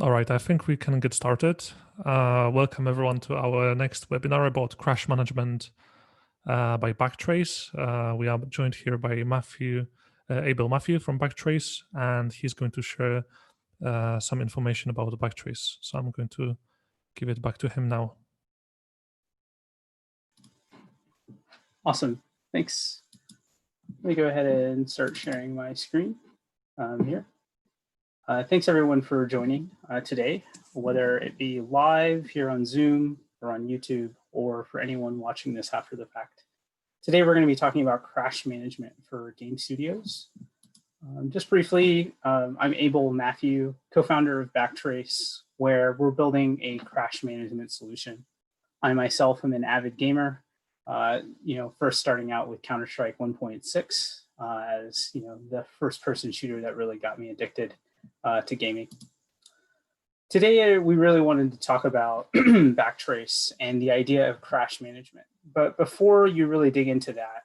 All right, I think we can get started. Welcome everyone to our next webinar about crash management by Backtrace. We are joined here by Abel Mathew from Backtrace, and he's going to share some information about Backtrace. So I'm going to give it back to him now. Awesome, thanks. Let me go ahead and start sharing my screen here. Thanks everyone for joining today, whether it be live here on Zoom or on YouTube, or for anyone watching this after the fact. Today we're going to be talking about crash management for game studios. Just briefly, I'm Abel Mathew, co-founder of Backtrace, where we're building a crash management solution. I myself am an avid gamer, first starting out with Counter-Strike 1.6 as the first person shooter that really got me addicted to gaming. Today, we really wanted to talk about Backtrace and the idea of crash management. But before you really dig into that,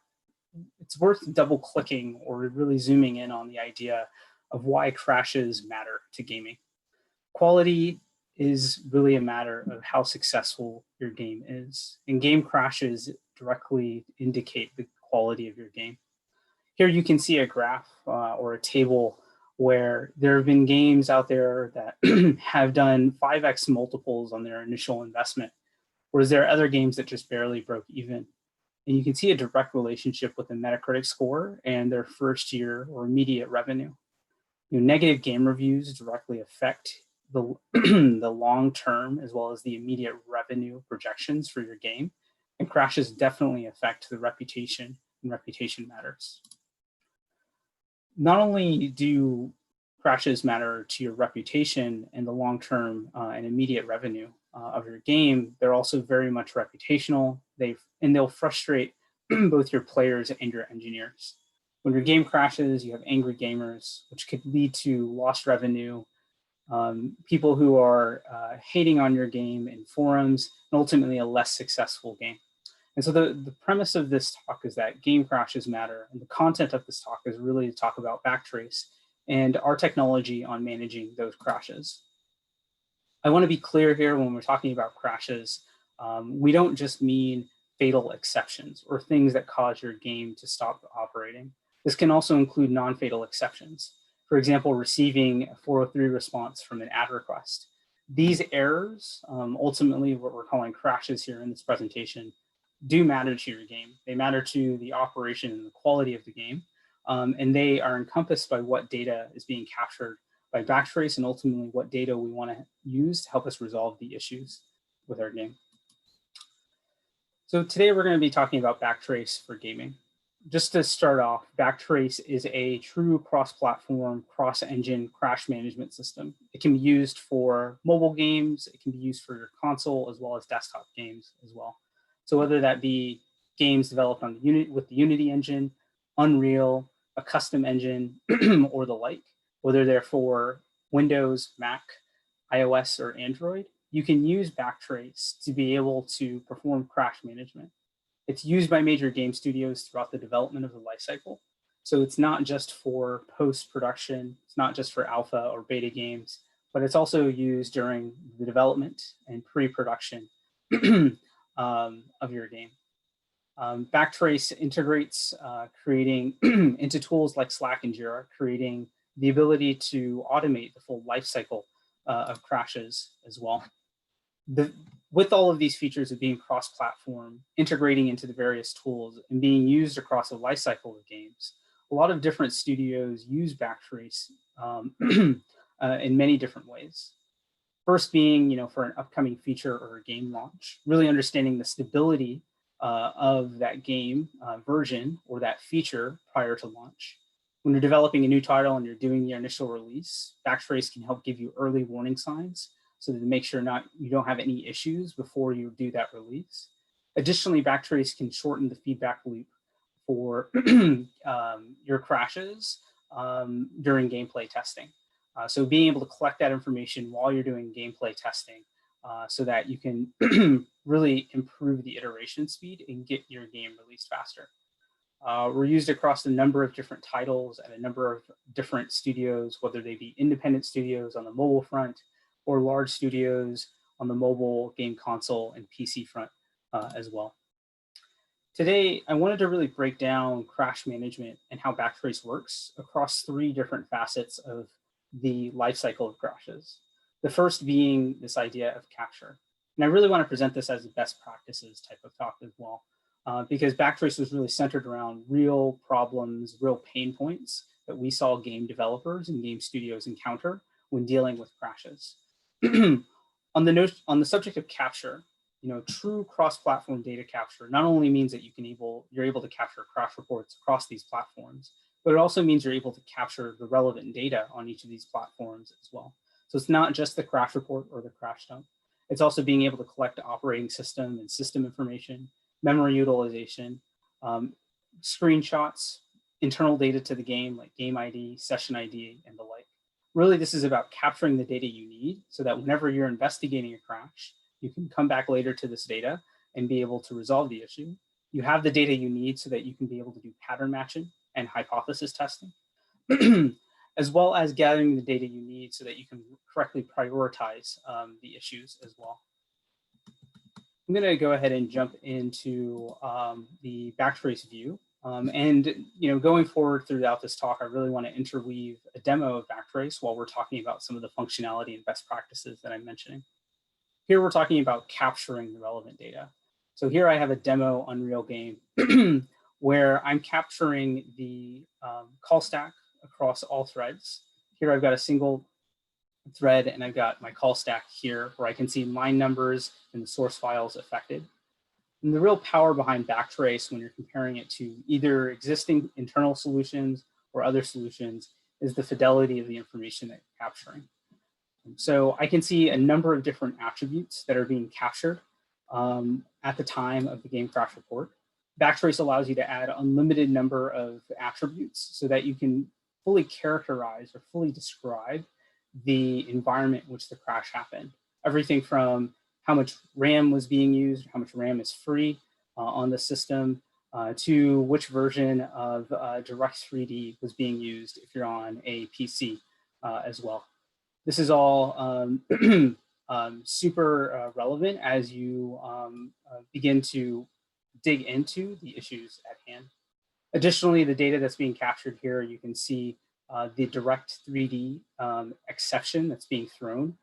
it's worth double clicking or really zooming in on the idea of why crashes matter to gaming. Quality is really a matter of how successful your game is, and game crashes directly indicate the quality of your game. Here you can see a graph or a table where there have been games out there that have done 5x multiples on their initial investment, whereas there are other games that just barely broke even. And you can see a direct relationship with the Metacritic score and their first year or immediate revenue. Negative game reviews directly affect the, the long term as well as the immediate revenue projections for your game, and crashes definitely affect the reputation, and reputation matters. Not only do crashes matter to your reputation and the long-term and immediate revenue of your game, they're also very much reputational. They'll frustrate both your players and your engineers. When your game crashes, you have angry gamers, which could lead to lost revenue, people who are hating on your game in forums, and ultimately a less successful game. And so the premise of this talk is that game crashes matter, and the content of this talk is really to talk about Backtrace and our technology on managing those crashes. I want to be clear here when we're talking about crashes, we don't just mean fatal exceptions or things that cause your game to stop operating. This can also include non-fatal exceptions. For example, receiving a 403 response from an ad request. These errors, ultimately what we're calling crashes here in this presentation, do matter to your game. They matter to the operation and the quality of the game, and they are encompassed by what data is being captured by Backtrace and ultimately what data we want to use to help us resolve the issues with our game. So today we're going to be talking about Backtrace for gaming. Just to start off, Backtrace is a true cross-platform, cross-engine crash management system. It can be used for mobile games, it can be used for your console, as well as desktop games as well. So whether that be games developed on with the Unity engine, Unreal, a custom engine, or the like, whether they're for Windows, Mac, iOS, or Android, you can use Backtrace to be able to perform crash management. It's used by major game studios throughout the development of the lifecycle. So it's not just for post-production, it's not just for alpha or beta games, but it's also used during the development and pre-production of your game. Backtrace integrates creating into tools like Slack and Jira, creating the ability to automate the full lifecycle of crashes as well. With all of these features of being cross-platform, integrating into the various tools, and being used across a lifecycle of games, a lot of different studios use Backtrace in many different ways. First being, for an upcoming feature or a game launch, really understanding the stability of that game version or that feature prior to launch. When you're developing a new title and you're doing your initial release, Backtrace can help give you early warning signs so that to make sure you don't have any issues before you do that release. Additionally, Backtrace can shorten the feedback loop for your crashes during gameplay testing. So being able to collect that information while you're doing gameplay testing so that you can really improve the iteration speed and get your game released faster. We're used across a number of different titles at a number of different studios, whether they be independent studios on the mobile front, or large studios on the mobile, game console, and PC front as well. Today, I wanted to really break down crash management and how Backtrace works across 3 different facets of the lifecycle of crashes. The first being this idea of capture. And I really want to present this as a best practices type of talk as well, because Backtrace was really centered around real problems, real pain points that we saw game developers and game studios encounter when dealing with crashes. On the subject of capture, true cross-platform data capture not only means that you're able to capture crash reports across these platforms, but it also means you're able to capture the relevant data on each of these platforms as well. So it's not just the crash report or the crash dump. It's also being able to collect operating system and system information, memory utilization, screenshots, internal data to the game like game ID, session ID, and the like. Really, this is about capturing the data you need so that whenever you're investigating a crash, you can come back later to this data and be able to resolve the issue. You have the data you need so that you can be able to do pattern matching and hypothesis testing, as well as gathering the data you need so that you can correctly prioritize the issues as well. I'm going to go ahead and jump into the Backtrace view. Going forward throughout this talk, I really want to interweave a demo of Backtrace while we're talking about some of the functionality and best practices that I'm mentioning. Here we're talking about capturing the relevant data. So here I have a demo Unreal game where I'm capturing the call stack across all threads. Here I've got a single thread and I've got my call stack here where I can see line numbers and the source files affected. And the real power behind Backtrace when you're comparing it to either existing internal solutions or other solutions is the fidelity of the information that you're capturing. So I can see a number of different attributes that are being captured at the time of the game crash report. Backtrace allows you to add unlimited number of attributes so that you can fully characterize or fully describe the environment in which the crash happened. Everything from how much RAM was being used, how much RAM is free on the system, to which version of Direct3D was being used if you're on a PC as well. This is all super relevant as you begin to dig into the issues at hand. Additionally, the data that's being captured here, you can see the Direct3D exception that's being thrown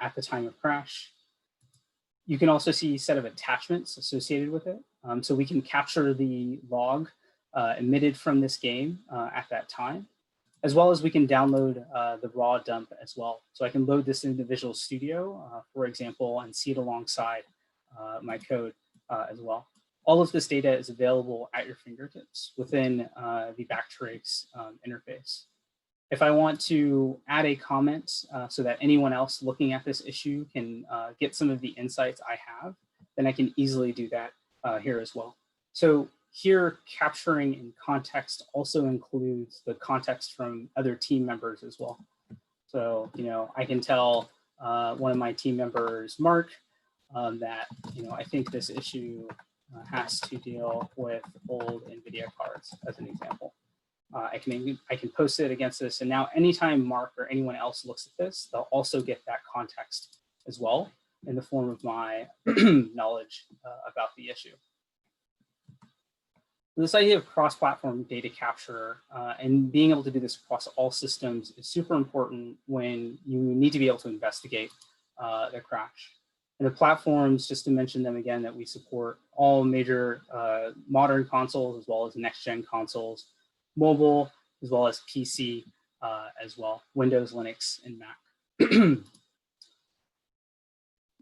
at the time of crash. You can also see a set of attachments associated with it. So we can capture the log emitted from this game at that time, as well as we can download the raw dump as well. So I can load this into Visual Studio, for example, and see it alongside my code as well. All of this data is available at your fingertips within the Backtrace interface. If I want to add a comment so that anyone else looking at this issue can get some of the insights I have, then I can easily do that here as well. So here, capturing in context also includes the context from other team members as well. So, I can tell one of my team members, Mark, that, I think this issue has to deal with old NVIDIA cards, as an example. I can post it against this, and now anytime Mark or anyone else looks at this, they'll also get that context as well in the form of my knowledge about the issue. This idea of cross-platform data capture and being able to do this across all systems is super important when you need to be able to investigate the crash. And the platforms, just to mention them again, that we support all major modern consoles as well as next-gen consoles, mobile, as well as PC as well, Windows, Linux, and Mac.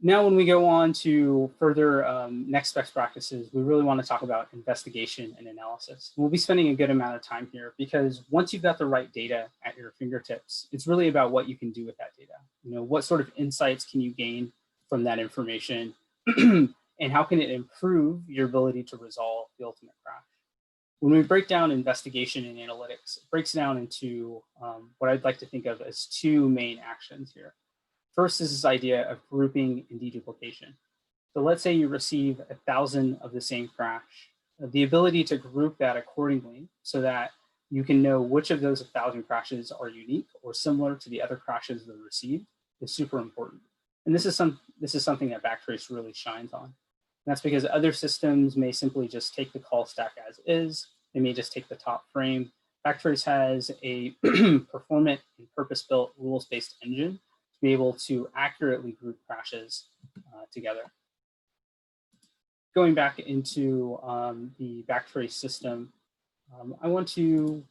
Now, when we go on to further next best practices, we really want to talk about investigation and analysis. We'll be spending a good amount of time here because once you've got the right data at your fingertips, it's really about what you can do with that data. What sort of insights can you gain from that information and how can it improve your ability to resolve the ultimate crash? When we break down investigation and analytics, it breaks down into what I'd like to think of as 2 main actions here. First is this idea of grouping and deduplication. So let's say you receive 1,000 of the same crash. The ability to group that accordingly so that you can know which of those 1,000 crashes are unique or similar to the other crashes that are received is super important. And this is something that Backtrace really shines on. And that's because other systems may simply just take the call stack as is. They may just take the top frame. Backtrace has a performant and purpose-built rules-based engine to be able to accurately group crashes together. Going back into the Backtrace system, I want to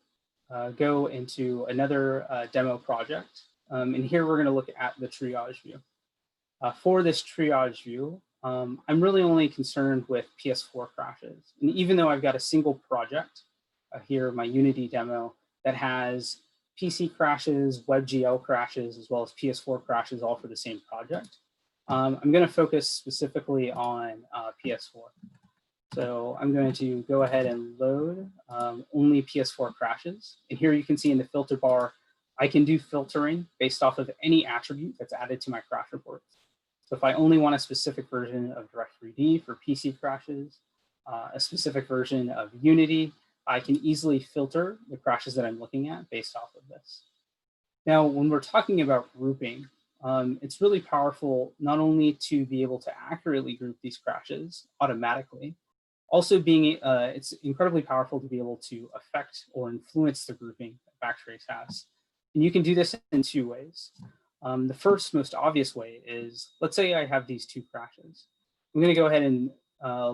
go into another demo project. And here we're going to look at the triage view. For this triage view, I'm really only concerned with PS4 crashes. And even though I've got a single project here, my Unity demo, that has PC crashes, WebGL crashes, as well as PS4 crashes, all for the same project, I'm going to focus specifically on PS4. So I'm going to go ahead and load only PS4 crashes. And here you can see in the filter bar, I can do filtering based off of any attribute that's added to my crash reports. So if I only want a specific version of Direct3D for PC crashes, a specific version of Unity, I can easily filter the crashes that I'm looking at based off of this. Now, when we're talking about grouping, it's really powerful not only to be able to accurately group these crashes automatically, also it's incredibly powerful to be able to affect or influence the grouping that Backtrace has. And you can do this in two ways. The first most obvious way is, let's say I have these two crashes. I'm going to go ahead and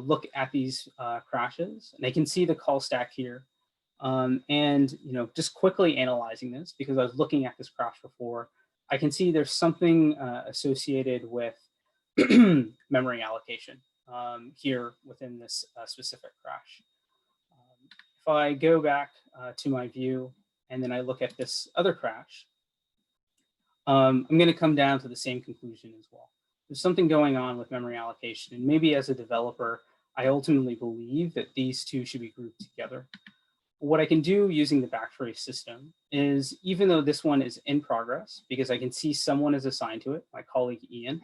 look at these crashes, and I can see the call stack here. And just quickly analyzing this, because I was looking at this crash before, I can see there's something associated with memory allocation here within this specific crash. If I go back to my view and then I look at this other crash, I'm going to come down to the same conclusion as well. There's something going on with memory allocation, and maybe as a developer, I ultimately believe that these two should be grouped together. What I can do using the Backtrace system is, even though this one is in progress, because I can see someone is assigned to it, my colleague Ian,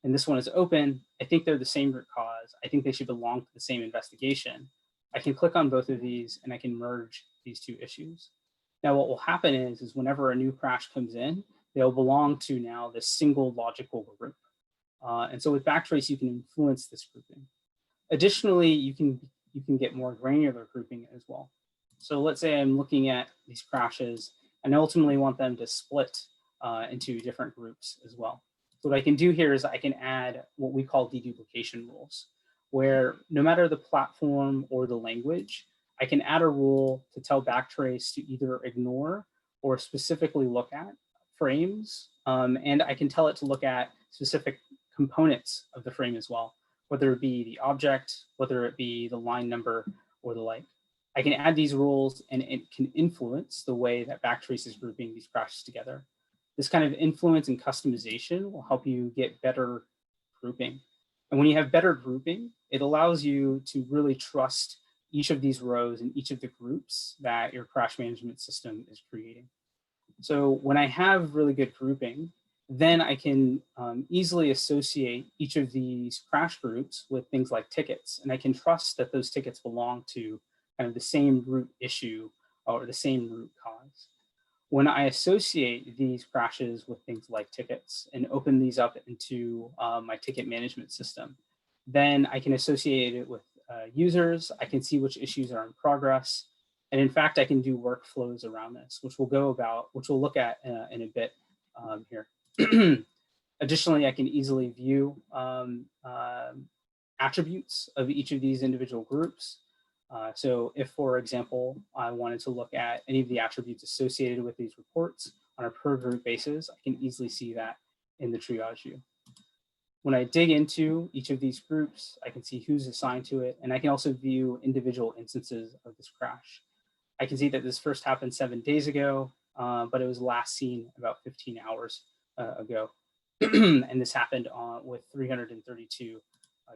and this one is open, I think they're the same root cause. I think they should belong to the same investigation. I can click on both of these and I can merge these two issues. Now, what will happen is whenever a new crash comes in, they'll belong to now this single logical group. And so with Backtrace, you can influence this grouping. Additionally, you can get more granular grouping as well. So let's say I'm looking at these crashes and I ultimately want them to split into different groups as well. So what I can do here is I can add what we call deduplication rules, where no matter the platform or the language, I can add a rule to tell Backtrace to either ignore or specifically look at frames. And I can tell it to look at specific components of the frame as well, whether it be the object, whether it be the line number or the like. I can add these rules and it can influence the way that Backtrace is grouping these crashes together. This kind of influence and customization will help you get better grouping. And when you have better grouping, it allows you to really trust each of these rows and each of the groups that your crash management system is creating. So when I have really good grouping, then I can easily associate each of these crash groups with things like tickets. And I can trust that those tickets belong to kind of the same root issue or the same root cause. When I associate these crashes with things like tickets and open these up into my ticket management system, then I can associate it with users. I can see which issues are in progress. And in fact, I can do workflows around this, which we'll look at in a bit here. Additionally, I can easily view attributes of each of these individual groups. So if, for example, I wanted to look at any of the attributes associated with these reports on a per group basis, I can easily see that in the triage view. When I dig into each of these groups, I can see who's assigned to it, and I can also view individual instances of this crash. I can see that this first happened 7 days ago, but it was last seen about 15 hours ago. And this happened with 332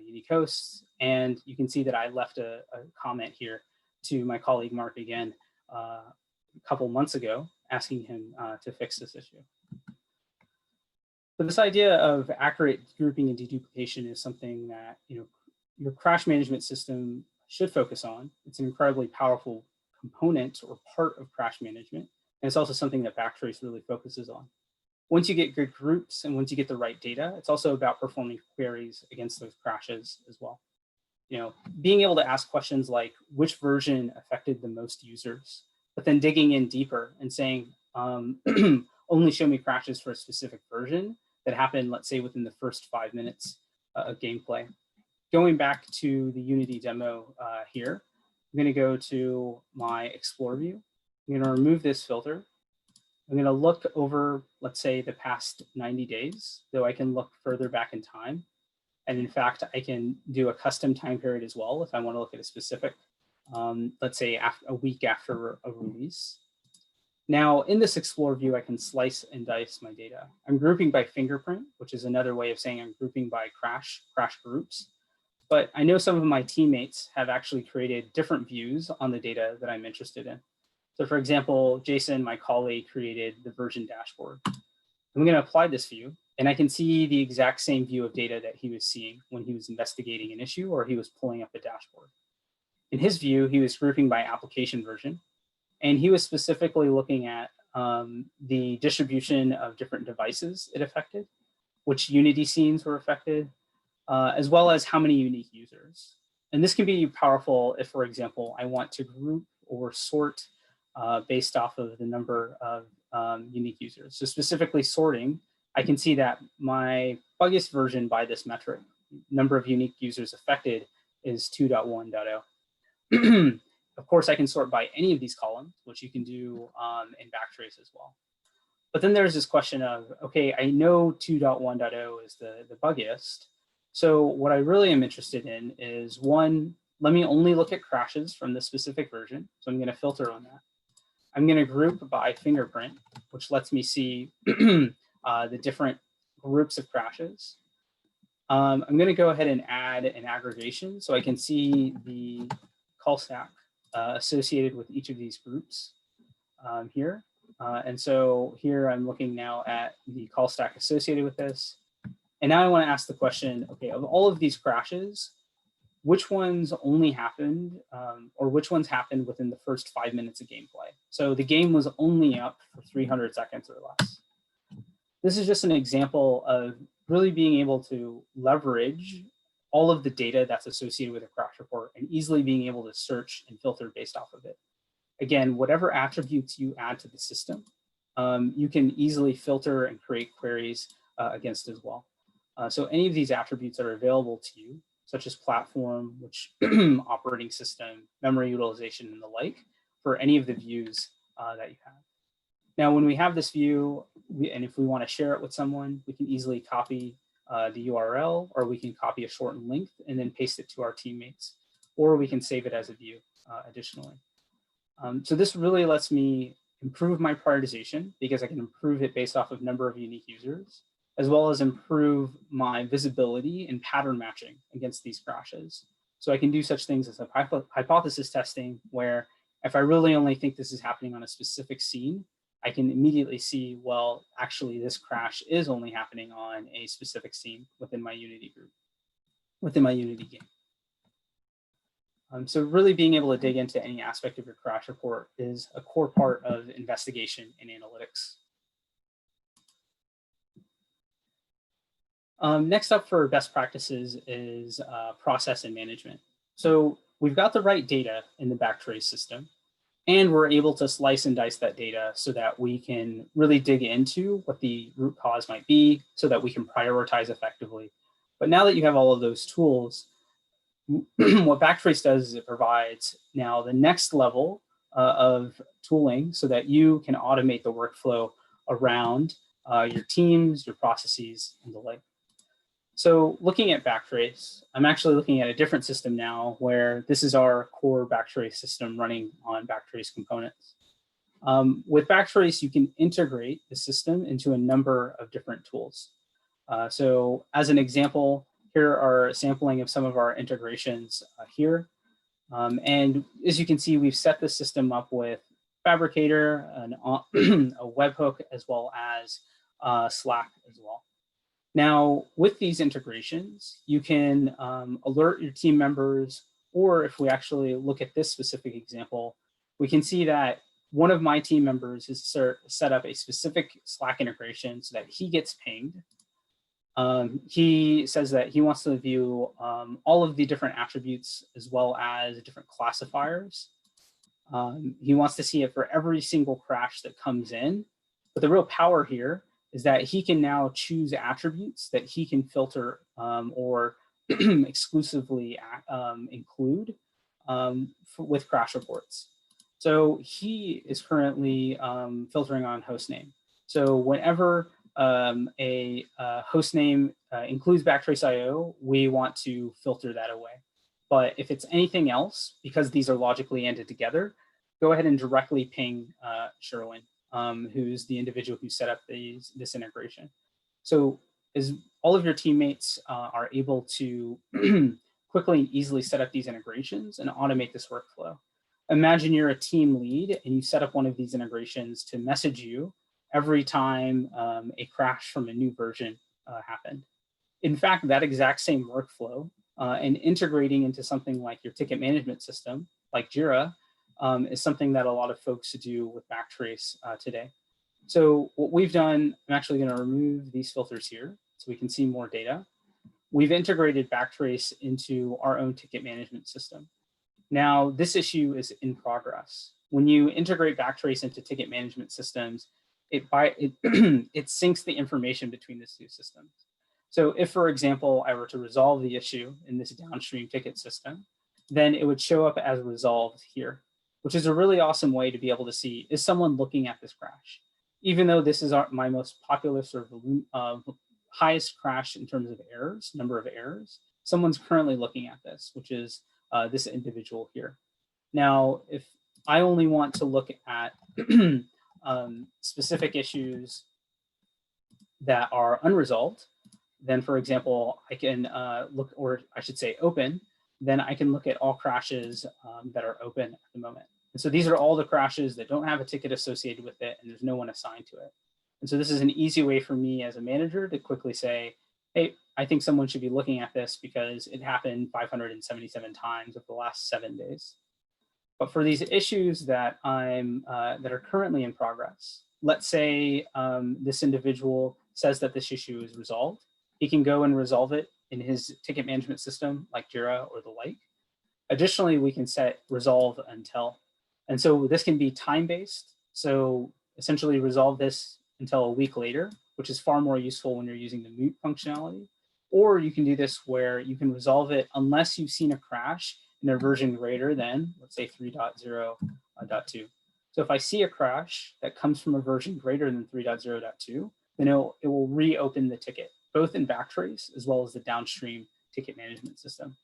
unique hosts. And you can see that I left a comment here to my colleague Mark again a couple months ago, asking him to fix this issue. But this idea of accurate grouping and deduplication is something that your crash management system should focus on. It's an incredibly powerful component or part of crash management. And it's also something that Backtrace really focuses on. once you get good groups and once you get the right data, it's also about performing queries against those crashes as well. Being able to ask questions like which version affected the most users, but then digging in deeper and saying, only show me crashes for a specific version that happened, let's say, within the first 5 minutes of gameplay. Going back to the Unity demo here, I'm going to go to my Explore view. I'm going to remove this filter. I'm going to look over, let's say, the past 90 days, though I can look further back in time. And in fact, I can do a custom time period as well if I want to look at a specific, let's say, a week after a release. Now, in this Explore view, I can slice and dice my data. I'm grouping by fingerprint, which is another way of saying I'm grouping by crash groups. But I know some of my teammates have actually created different views on the data that I'm interested in. So for example, Jason, my colleague, created the version dashboard. I'm going to apply this view, and I can see the exact same view of data that he was seeing when he was investigating an issue or he was pulling up the dashboard. In his view, he was grouping by application version, and he was specifically looking at the distribution of different devices it affected, which Unity scenes were affected, as well as how many unique users. And this can be powerful if, for example, I want to group or sort based off of the number of unique users. So specifically sorting, I can see that my buggiest version by this metric, number of unique users affected, is 2.1.0. Of course, I can sort by any of these columns, which you can do in Backtrace as well. But then there's this question of, okay, I know 2.1.0 is the buggiest. So what I really am interested in is, one, let me only look at crashes from the specific version. So I'm going to filter on that. I'm going to group by fingerprint, which lets me see the different groups of crashes. I'm going to go ahead and add an aggregation so I can see the call stack associated with each of these groups here. And so here I'm looking now at the call stack associated with this. And now I want to ask the question, okay, of all of these crashes, which ones only happened or which ones happened within the first 5 minutes of gameplay? So the game was only up for 300 seconds or less. This is just an example of really being able to leverage all of the data that's associated with a crash report and easily being able to search and filter based off of it. Again, whatever attributes you add to the system, you can easily filter and create queries against as well. So any of these attributes that are available to you, such as platform, which operating system, memory utilization, and the like, for any of the views that you have. Now, when we have this view, and if we want to share it with someone, we can easily copy the URL, or we can copy a shortened link and then paste it to our teammates, or we can save it as a view additionally. So this really lets me improve my prioritization because I can improve it based off of number of unique users, as well as improve my visibility and pattern matching against these crashes. So I can do such things as a hypothesis testing, where if I really only think this is happening on a specific scene, I can immediately see, well, actually this crash is only happening on a specific scene within my Unity group, within my Unity game. So really being able to dig into any aspect of your crash report is a core part of investigation and analytics. Next up for best practices is process and management. So we've got the right data in the Backtrace system, and we're able to slice and dice that data so that we can really dig into what the root cause might be so that we can prioritize effectively. But now that you have all of those tools, what Backtrace does is it provides now the next level of tooling so that you can automate the workflow around your teams, your processes, and the like. So looking at Backtrace, I'm actually looking at a different system now where this is our core Backtrace system running on Backtrace components. With Backtrace, you can integrate the system into a number of different tools. So as an example, here are a sampling of some of our integrations here. And as you can see, we've set the system up with Fabricator, a webhook, as well as Slack as well. Now, with these integrations, you can alert your team members, or if we actually look at this specific example, we can see that one of my team members has set up a specific Slack integration so that he gets pinged. He says that he wants to view all of the different attributes as well as different classifiers. He wants to see it for every single crash that comes in. But the real power here is that he can now choose attributes that he can filter or exclusively include with crash reports. So he is currently filtering on hostname. So whenever a hostname includes Backtrace IO, we want to filter that away. But if it's anything else, because these are logically ended together, go ahead and directly ping Sherwin, who's the individual who set up this integration. So as all of your teammates are able to quickly and easily set up these integrations and automate this workflow. Imagine you're a team lead and you set up one of these integrations to message you every time a crash from a new version happened. In fact, that exact same workflow and integrating into something like your ticket management system, like Jira, is something that a lot of folks do with Backtrace today. So what we've done, I'm actually going to remove these filters here so we can see more data. We've integrated Backtrace into our own ticket management system. Now, this issue is in progress. When you integrate Backtrace into ticket management systems, it syncs the information between the two systems. So if, for example, I were to resolve the issue in this downstream ticket system, then it would show up as resolved here, which is a really awesome way to be able to see, is someone looking at this crash? Even though this is my most popular sort of highest crash in terms of errors, number of errors, someone's currently looking at this, which is this individual here. Now, if I only want to look at specific issues that are unresolved, then, for example, I can look, or I should say open, then I can look at all crashes that are open at the moment. And so these are all the crashes that don't have a ticket associated with it, and there's no one assigned to it. And so this is an easy way for me as a manager to quickly say, hey, I think someone should be looking at this because it happened 577 times over the last 7 days. But for these issues that that are currently in progress, let's say this individual says that this issue is resolved. He can go and resolve it in his ticket management system like Jira or the like. Additionally, we can set resolve until. And so this can be time-based. So essentially resolve this until a week later, which is far more useful when you're using the mute functionality. Or you can do this where you can resolve it unless you've seen a crash in a version greater than, let's say 3.0.2. So if I see a crash that comes from a version greater than 3.0.2, then it will reopen the ticket, both in Backtrace as well as the downstream ticket management system.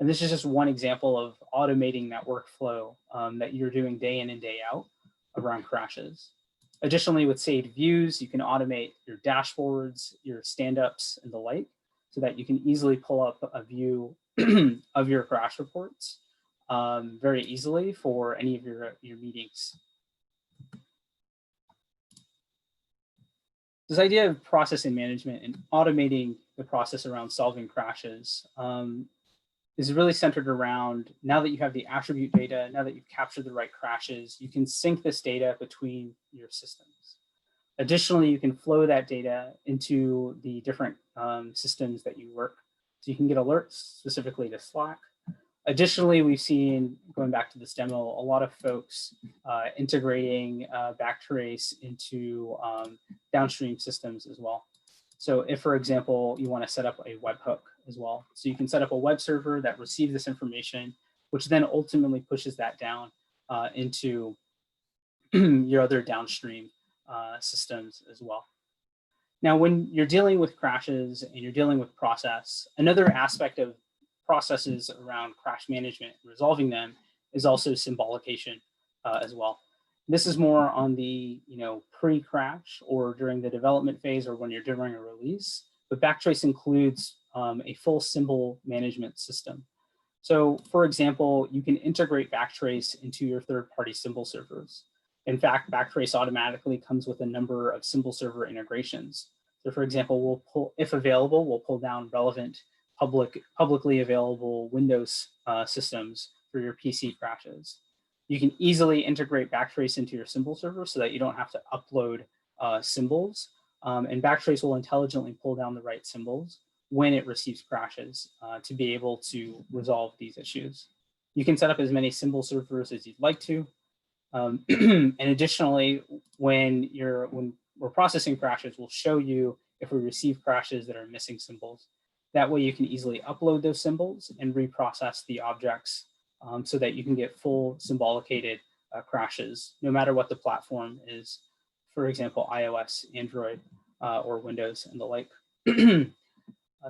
And this is just one example of automating that workflow that you're doing day in and day out around crashes. Additionally, with saved views, you can automate your dashboards, your stand-ups, and the like, so that you can easily pull up a view of your crash reports very easily for any of your meetings. This idea of processing management and automating the process around solving crashes is really centered around, now that you have the attribute data, now that you've captured the right crashes, you can sync this data between your systems. Additionally, you can flow that data into the different systems that you work. So you can get alerts specifically to Slack. Additionally, we've seen, going back to this demo, a lot of folks integrating Backtrace into downstream systems as well. So if, for example, you want to set up a webhook as well. So you can set up a web server that receives this information, which then ultimately pushes that down into your other downstream systems as well. Now, when you're dealing with crashes and you're dealing with process, another aspect of processes around crash management and resolving them is also symbolication as well. This is more on the pre-crash or during the development phase or when you're doing a release, but Backtrace includes a full symbol management system. So for example, you can integrate Backtrace into your third-party symbol servers. In fact, Backtrace automatically comes with a number of symbol server integrations. So for example, we'll pull, if available, we'll pull down relevant publicly available Windows systems for your PC crashes. You can easily integrate Backtrace into your symbol server so that you don't have to upload symbols. And Backtrace will intelligently pull down the right symbols when it receives crashes to be able to resolve these issues. You can set up as many symbol servers as you'd like to. And additionally, when we're processing crashes, we'll show you if we receive crashes that are missing symbols. That way you can easily upload those symbols and reprocess the objects so that you can get full symbolicated crashes, no matter what the platform is, for example, iOS, Android, or Windows and the like.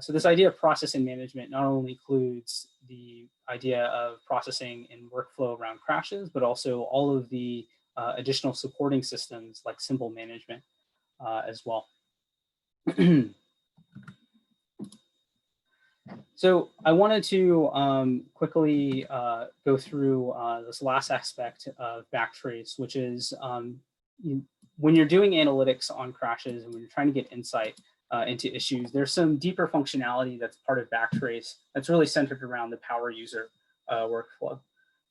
So this idea of processing management not only includes the idea of processing and workflow around crashes, but also all of the additional supporting systems like symbol management as well. So I wanted to quickly go through this last aspect of Backtrace, which is when you're doing analytics on crashes and when you're trying to get insight into issues, there's some deeper functionality that's part of Backtrace that's really centered around the power user workflow.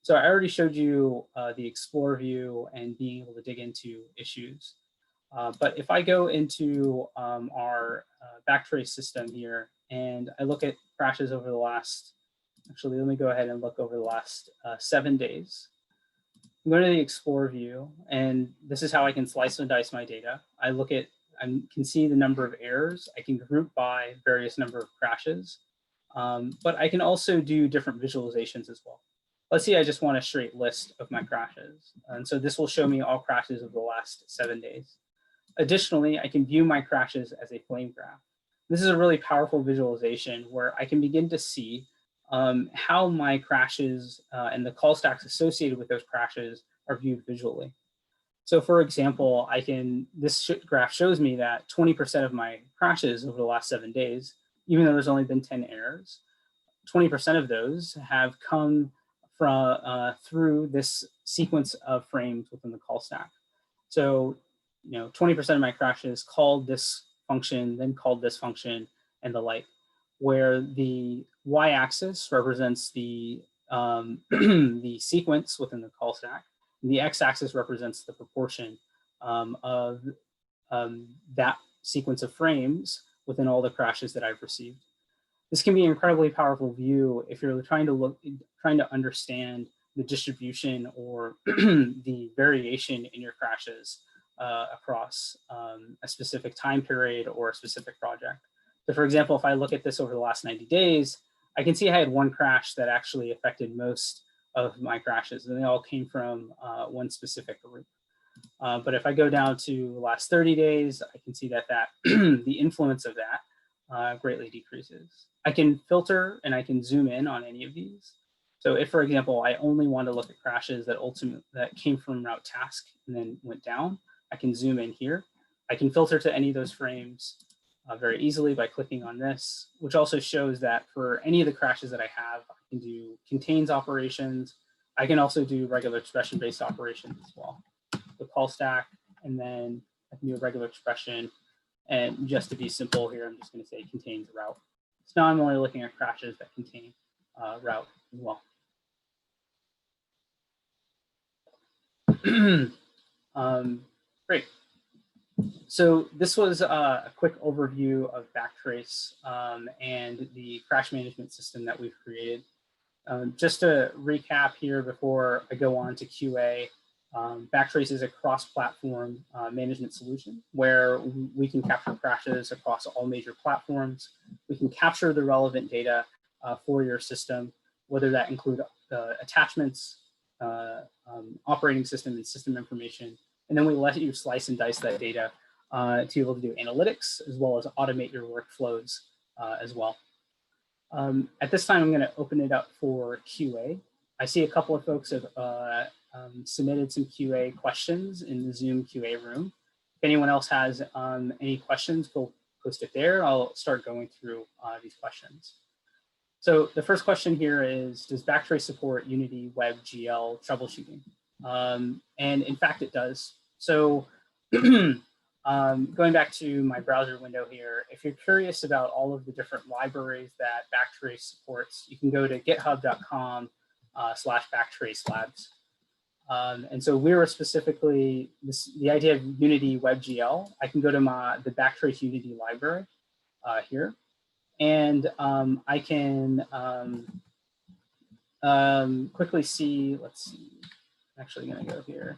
So I already showed you the Explore view and being able to dig into issues. But if I go into our Backtrace system here and I look at crashes over the last, actually, let me go ahead and look over the last 7 days. I'm going to the Explore view, and this is how I can slice and dice my data. I can see the number of errors. I can group by various number of crashes, but I can also do different visualizations as well. Let's see, I just want a straight list of my crashes. And so this will show me all crashes of the last 7 days. Additionally, I can view my crashes as a flame graph. This is a really powerful visualization where I can begin to see how my crashes and the call stacks associated with those crashes are viewed visually. So for example, this graph shows me that 20% of my crashes over the last 7 days, even though there's only been 10 errors, 20% of those have come through this sequence of frames within the call stack. So 20% of my crashes called this function, then called this function, and the like, where the y-axis represents the the sequence within the call stack, and the x-axis represents the proportion of that sequence of frames within all the crashes that I've received. This can be an incredibly powerful view if you're trying to understand the distribution or the variation in your crashes across a specific time period or a specific project. So for example, if I look at this over the last 90 days, I can see I had one crash that actually affected most of my crashes, and they all came from one specific group. But if I go down to the last 30 days, I can see that the influence of that greatly decreases. I can filter and I can zoom in on any of these. So if, for example, I only want to look at crashes that came from route task and then went down, I can zoom in here. I can filter to any of those frames very easily by clicking on this, which also shows that for any of the crashes that I have, I can do contains operations. I can also do regular expression-based operations as well. The call stack, and then I can do a regular expression. And just to be simple here, I'm just going to say contains route. So now I'm only looking at crashes that contain route as well. Great. So this was a quick overview of Backtrace and the crash management system that we've created. Just to recap here before I go on to QA, Backtrace is a cross-platform management solution where we can capture crashes across all major platforms. We can capture the relevant data for your system, whether that include attachments, operating system and system information. And then we let you slice and dice that data to be able to do analytics as well as automate your workflows as well. At this time, I'm going to open it up for QA. I see a couple of folks have submitted some QA questions in the Zoom QA room. If anyone else has any questions, go post it there. I'll start going through these questions. So the first question here is, does Backtrace support Unity WebGL troubleshooting? And in fact, it does. So going back to my browser window here, if you're curious about all of the different libraries that Backtrace supports, you can go to github.com/backtracelabs. And so we were specifically, the idea of Unity WebGL, I can go to the Backtrace Unity library here, and I can quickly see, let's see, I'm actually going to go here.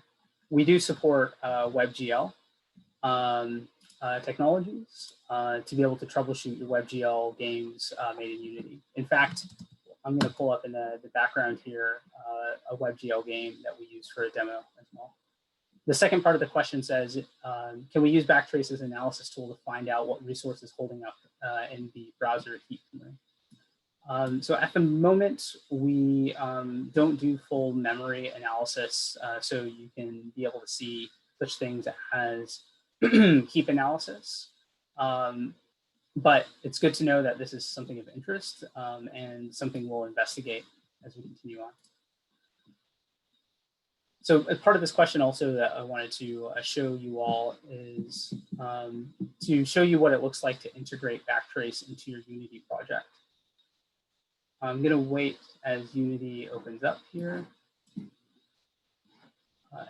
We do support WebGL technologies to be able to troubleshoot your WebGL games made in Unity. In fact, I'm going to pull up in the background here a WebGL game that we use for a demo as well. The second part of the question says, can we use Backtrace as an analysis tool to find out what resource is holding up in the browser heap memory? So at the moment, we don't do full memory analysis, so you can be able to see such things as heap analysis. But it's good to know that this is something of interest and something we'll investigate as we continue on. So as part of this question also that I wanted to show you all is to show you what it looks like to integrate Backtrace into your Unity project. I'm going to wait as Unity opens up here.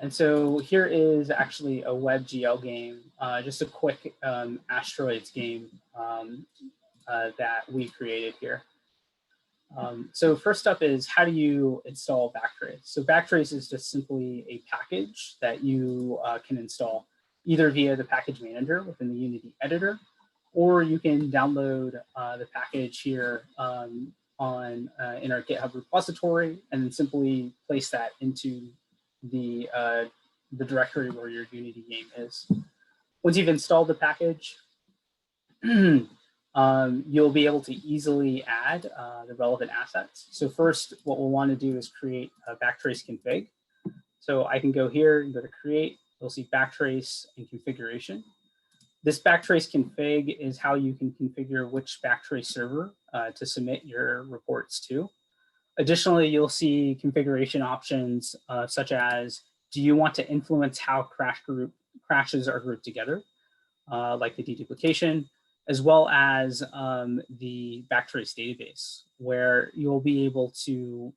And so here is actually a WebGL game, just a quick asteroids game that we created here. So first up is, how do you install Backtrace? So Backtrace is just simply a package that you can install either via the package manager within the Unity editor, or you can download the package here in our GitHub repository and then simply place that into the directory where your Unity game is. Once you've installed the package, you'll be able to easily add the relevant assets. So first, what we'll want to do is create a Backtrace config. So I can go here and go to create. You'll see Backtrace and configuration. This Backtrace config is how you can configure which Backtrace server to submit your reports to. Additionally, you'll see configuration options such as, do you want to influence how crashes are grouped together, like the deduplication, as well as the Backtrace database, where you'll be able to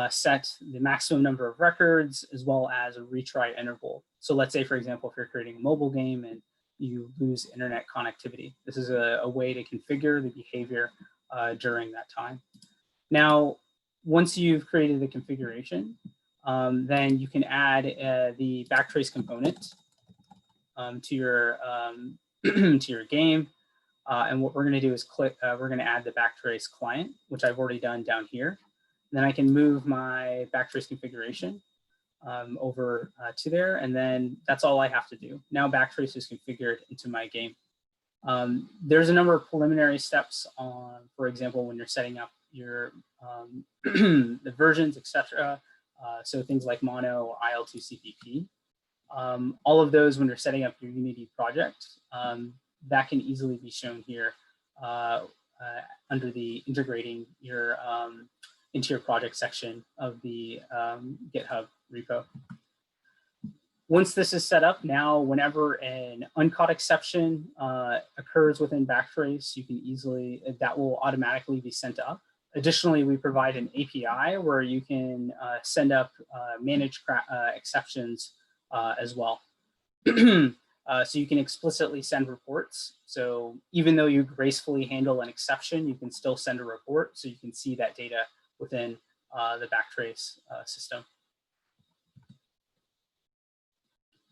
set the maximum number of records as well as a retry interval. So let's say, for example, if you're creating a mobile game and you lose internet connectivity, this is a way to configure the behavior during that time. Now, once you've created the configuration, then you can add the Backtrace component to your to your game. And what we're going to do is we're going to add the Backtrace client, which I've already done down here. And then I can move my Backtrace configuration over to there, and then that's all I have to do. Now Backtrace is configured into my game. There's a number of preliminary steps on, for example, when you're setting up your the versions, etc. So things like mono, IL2CPP. All of those, when you're setting up your Unity project, that can easily be shown here under the integrating your into your project section of the GitHub repo. Once this is set up, now whenever an uncaught exception occurs within Backtrace, you can easily, that will automatically be sent up. Additionally, we provide an API where you can send up managed exceptions as well. So you can explicitly send reports. So even though you gracefully handle an exception, you can still send a report so you can see that data within the Backtrace system.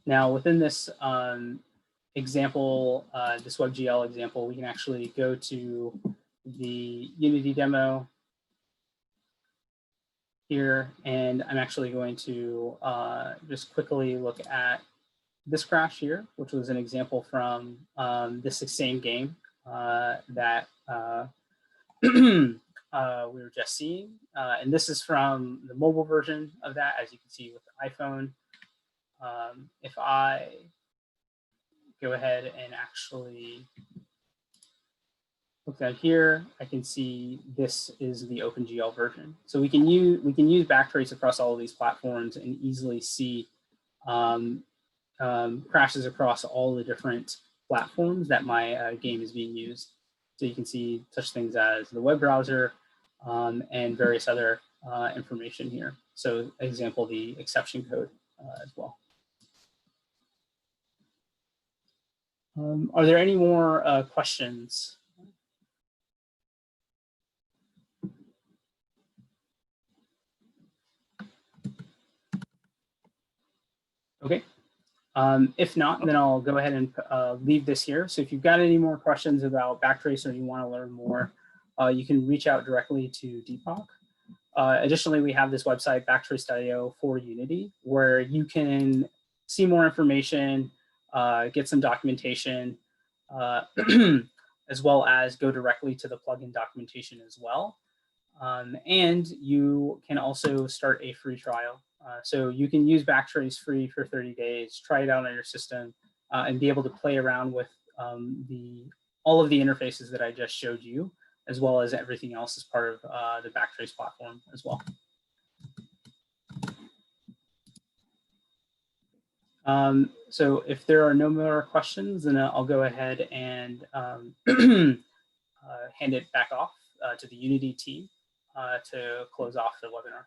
Now within this example, this WebGL example, we can actually go to the Unity demo here, and I'm actually going to just quickly look at this crash here, which was an example from this same game that we were just seeing. And this is from the mobile version of that, as you can see with the iPhone. If I go ahead and actually look down here, I can see this is the OpenGL version. So we can use Backtrace across all of these platforms and easily see crashes across all the different platforms that my game is being used. So you can see such things as the web browser and various other information here. So example, the exception code as well. Are there any more questions? Okay. If not, then I'll go ahead and leave this here. So if you've got any more questions about Backtrace or you want to learn more, you can reach out directly to Deepak. Additionally, we have this website, Backtrace IO for Unity, where you can see more information, get some documentation, as well as go directly to the plugin documentation as well. And you can also start a free trial. So you can use Backtrace free for 30 days, try it out on your system, and be able to play around with all of the interfaces that I just showed you, as well as everything else as part of the Backtrace platform as well. So if there are no more questions, then I'll go ahead and hand it back off to the Unity team to close off the webinar.